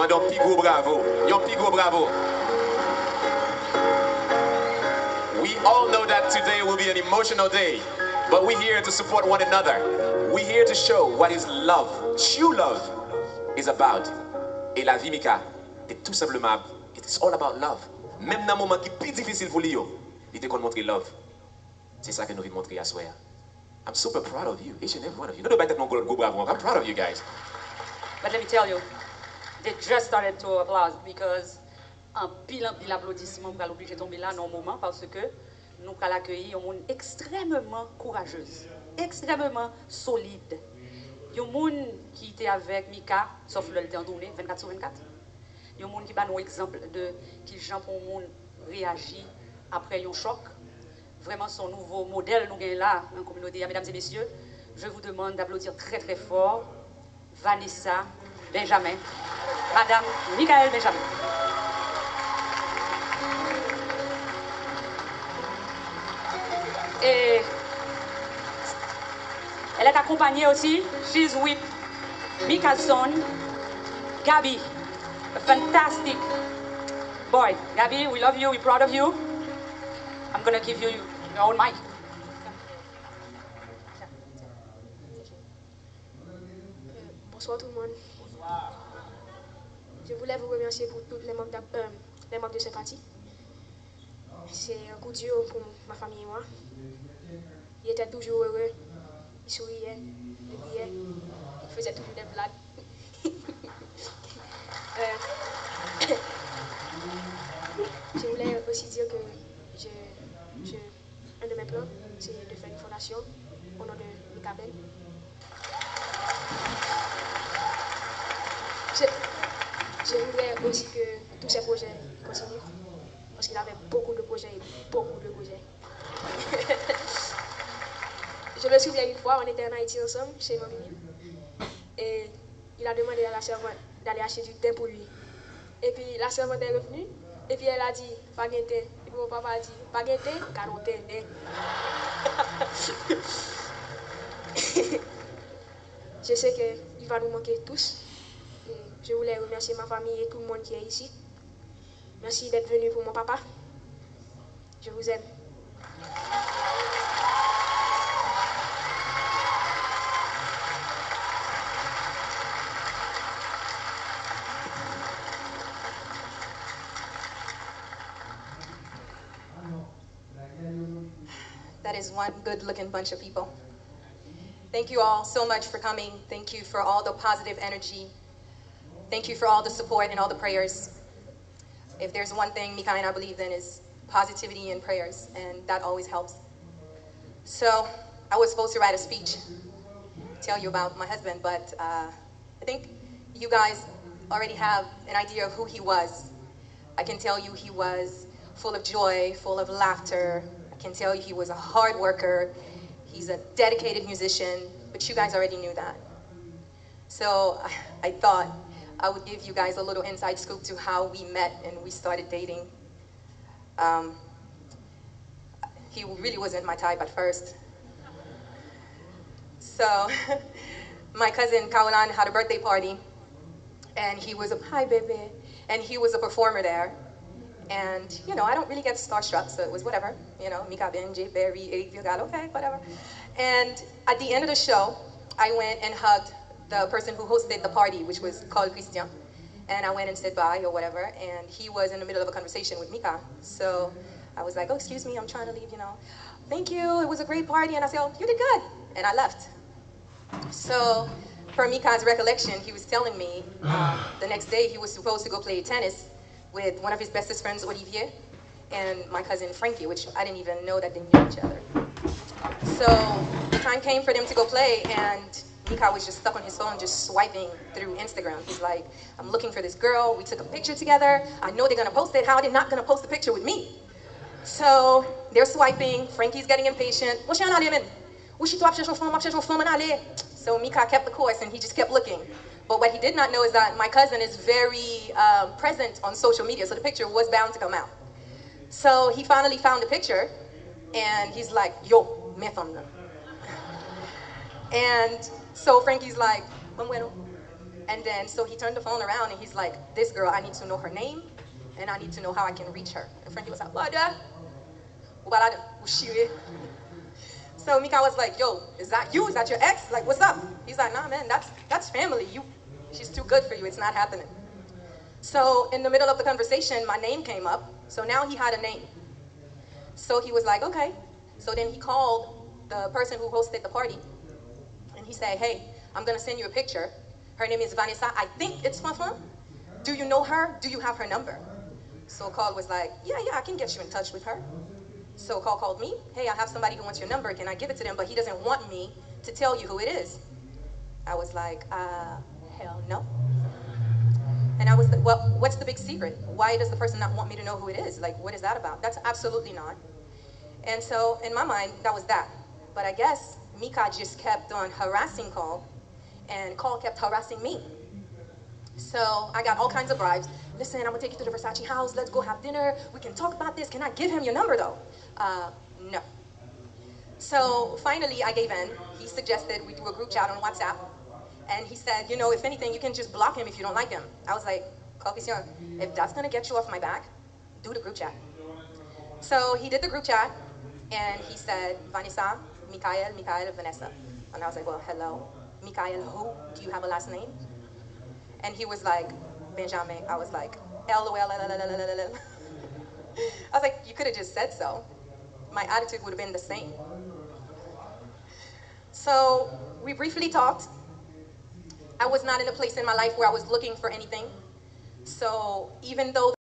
Madame Pigo bravo. Yon Pigo bravo. We all know that today will be an emotional day, but we're here to support one another. We're here to show what is love, true love, is about. Et la vie, Mika, c'est tout simplement, it's all about love. Même dans un moment qui est plus difficile pour lui, il te montre love. C'est ça que nous voulons montrer à soi. I'm super proud of you, each and every one of you. I'm proud of you guys. But let me tell you, they just started to applaud because un pile applaudissement pour l'obliger de tomber là dans un moment parce que nous allons accueillir un monde extrêmement courageuse, extrêmement solide. Il y a un monde qui était avec Mika, sauf le temps tourné, 24 sur 24. Il y a un monde qui bat un exemple de qui gens pour un monde réagit après un choc. Vraiment son nouveau modèle nous gagne là dans la communauté. Mesdames et messieurs, je vous demande d'applaudir très très fort Vanessa Benjamin, Madame Mikaben Benjamin. Et elle est accompagnée aussi, she's with Mika's son, Gabi, a fantastic boy. Gabi, we love you, we're proud of you. I'm going to give you your own mic. Bonsoir tout le monde. Bonsoir. Je voulais vous remercier pour tous les membres de sympathie. C'est un coup dur pour ma famille et moi. Il était toujours heureux, il souriait, il riait, il faisait toujours des blagues. Je voulais aussi dire que un de mes plans, c'est de faire une fondation au nom de Mikaben. Je voudrais aussi que tous ces projets continuent, parce qu'il avait beaucoup de projets et beaucoup de projets. Je me souviens une fois, on était en Haïti ensemble, chez ma famille, et il a demandé à la servante d'aller acheter du thé pour lui. Et puis la servante est revenue, et puis elle a dit, pas de thé. Et puis mon papa a dit, pas de thé, car on t'aide. Je sais qu'il va nous manquer tous. Et je voulais remercier ma famille et tout le monde qui est ici. Merci d'être venu pour mon papa. Je vous aime. That is one good-looking bunch of people. Thank you all so much for coming. Thank you for all the positive energy. Thank you for all the support and all the prayers. If there's one thing Mika and I believe in is positivity and prayers, and that always helps. So I was supposed to write a speech, tell you about my husband, but I think you guys already have an idea of who he was. I can tell you he was full of joy, full of laughter. I can tell you he was a hard worker. He's a dedicated musician, but you guys already knew that. So I thought I would give you guys a little inside scoop to how we met and we started dating. He really wasn't my type at first. So my cousin Kaolan had a birthday party, and he was hi baby, and he was a performer there. And you know, I don't really get starstruck, so it was whatever. You know, Mikaben, J. Berry, you got okay, whatever. And at the end of the show, I went and hugged the person who hosted the party, which was called Christian. And I went and said bye or whatever, and he was in the middle of a conversation with Mika. So I was like, oh, excuse me, I'm trying to leave, you know. Thank you, it was a great party. And I said, oh, you did good. And I left. So for Mika's recollection, he was telling me the next day he was supposed to go play tennis with one of his bestest friends, Olivier, and my cousin Frankie, which I didn't even know that they knew each other. So the time came for them to go play, and Mika was just stuck on his phone, just swiping through Instagram. He's like, I'm looking for this girl. We took a picture together. I know they're gonna post it. How are they not gonna post a picture with me? So they're swiping. Frankie's getting impatient. So Mika kept the course, and he just kept looking. But what he did not know is that my cousin is very present on social media, so the picture was bound to come out. So he finally found the picture, and he's like, yo, me thumbnail. And so Frankie's like, bueno. And then, so he turned the phone around and he's like, this girl, I need to know her name and I need to know how I can reach her. And Frankie was like, what? So Mika was like, yo, is that you? Is that your ex? Like, what's up? He's like, nah, man, that's family. She's too good for you. It's not happening. So in the middle of the conversation, my name came up. So now he had a name. So he was like, okay. So then he called the person who hosted the party. And he said, hey, I'm going to send you a picture. Her name is Vanessa. I think it's Fanfan. Do you know her? Do you have her number? So Carl was like, yeah, I can get you in touch with her. So Carl called me. Hey, I have somebody who wants your number. Can I give it to them? But he doesn't want me to tell you who it is. I was like, hell no. And I was like, well, what's the big secret? Why does the person not want me to know who it is? Like, what is that about? That's absolutely not. And so in my mind, that was that. But I guess Mika just kept on harassing Carl, and Carl kept harassing me. So I got all kinds of bribes. Listen, I'm gonna take you to the Versace house. Let's go have dinner. We can talk about this. Can I give him your number though? No. So finally I gave in. He suggested we do a group chat on WhatsApp. And he said, you know, if anything, you can just block him if you don't like him. I was like, Coefficient, if that's gonna get you off my back, do the group chat. So he did the group chat, and he said, Vanessa, Mikael, Vanessa. And I was like, well, hello, Mikael who? Do you have a last name? And he was like, Benjamin. I was like, LOL. I was like, you could have just said so. My attitude would have been the same. So we briefly talked. I was not in a place in my life where I was looking for anything. So even though